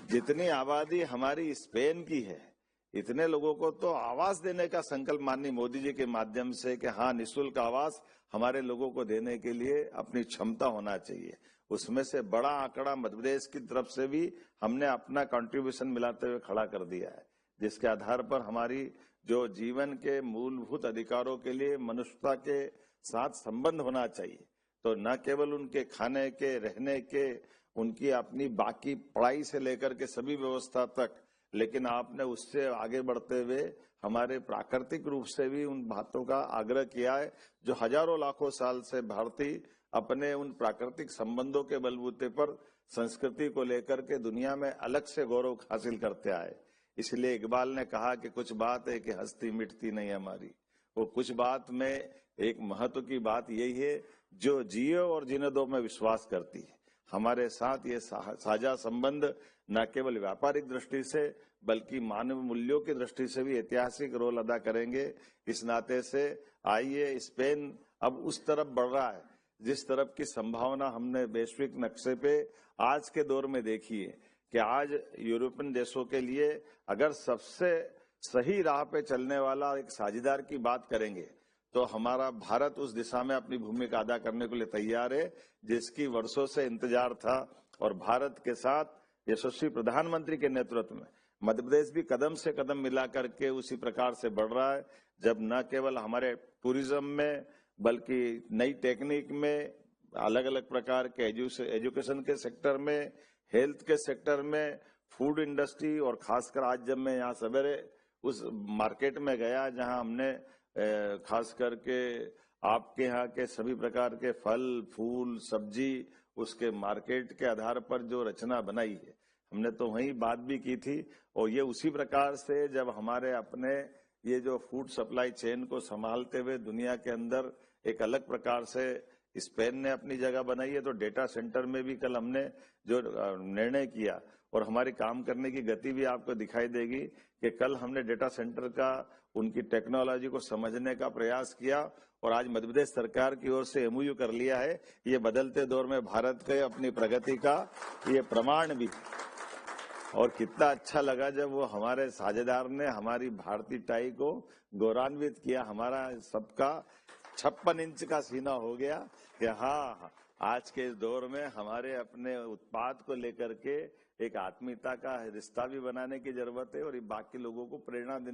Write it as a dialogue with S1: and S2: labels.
S1: जितनी आबादी हमारी स्पेन की है, इतने लोगों को तो आवास देने का संकल्प माननीय मोदी जी के माध्यम से कि हाँ, निःशुल्क आवास हमारे लोगों को देने के लिए अपनी क्षमता होना चाहिए। उसमें से बड़ा आंकड़ा मध्य प्रदेश की तरफ से भी हमने अपना कंट्रीब्यूशन मिलाते हुए खड़ा कर दिया है, जिसके आधार पर हमारी जो जीवन के मूलभूत अधिकारों के लिए मनुष्यता के साथ संबंध होना चाहिए, तो न केवल उनके खाने के, रहने के, उनकी अपनी बाकी पढ़ाई से लेकर के सभी व्यवस्था तक, लेकिन आपने उससे आगे बढ़ते हुए हमारे प्राकृतिक रूप से भी उन बातों का आग्रह किया है जो हजारों लाखों साल से भारतीय अपने उन प्राकृतिक संबंधों के बलबूते पर संस्कृति को लेकर के दुनिया में अलग से गौरव हासिल करते आए। इसलिए इकबाल ने कहा कि कुछ बात है कि हस्ती मिटती नहीं हमारी। वो कुछ बात में एक महत्व की बात यही है जो जियो और जीने दो में विश्वास करती है। हमारे साथ ये साझा संबंध न केवल व्यापारिक दृष्टि से बल्कि मानव मूल्यों की दृष्टि से भी ऐतिहासिक रोल अदा करेंगे। इस नाते से आइए, स्पेन अब उस तरफ बढ़ रहा है जिस तरफ की संभावना हमने वैश्विक नक्शे पे आज के दौर में देखी है कि आज यूरोपियन देशों के लिए अगर सबसे सही राह पे चलने वाला एक साझेदार की बात करेंगे तो हमारा भारत उस दिशा में अपनी भूमिका अदा करने के लिए तैयार है, जिसकी वर्षों से इंतजार था। और भारत के साथ यशस्वी प्रधानमंत्री के नेतृत्व में मध्य प्रदेश भी कदम से कदम मिला करके उसी प्रकार से बढ़ रहा है, जब न केवल हमारे टूरिज्म में बल्कि नई टेक्निक में, अलग अलग प्रकार के एजुकेशन के सेक्टर में, हेल्थ के सेक्टर में, फूड इंडस्ट्री, और खासकर आज जब मैं यहाँ सवेरे उस मार्केट में गया जहाँ हमने खास करके आपके यहाँ के सभी प्रकार के फल, फूल, सब्जी, उसके मार्केट के आधार पर जो रचना बनाई है, हमने तो वही बात भी की थी। और ये उसी प्रकार से जब हमारे अपने ये जो फूड सप्लाई चेन को संभालते हुए दुनिया के अंदर एक अलग प्रकार से स्पेन ने अपनी जगह बनाई है, तो डेटा सेंटर में भी कल हमने जो निर्णय किया और हमारी काम करने की गति भी आपको दिखाई देगी कि कल हमने डेटा सेंटर का, उनकी टेक्नोलॉजी को समझने का प्रयास किया और आज मध्य प्रदेश सरकार की ओर से एमओयू कर लिया है। ये बदलते दौर में भारत के अपनी प्रगति का ये प्रमाण भी। और कितना अच्छा लगा जब वो हमारे साझेदार ने हमारी भारतीय टाई को गौरवान्वित किया। हमारा सबका 56 इंच का सीना हो गया कि हाँ, आज के इस दौर में हमारे अपने उत्पाद को लेकर के एक आत्मीयता का रिश्ता भी बनाने की जरूरत है और ये बाकी लोगों को प्रेरणा देने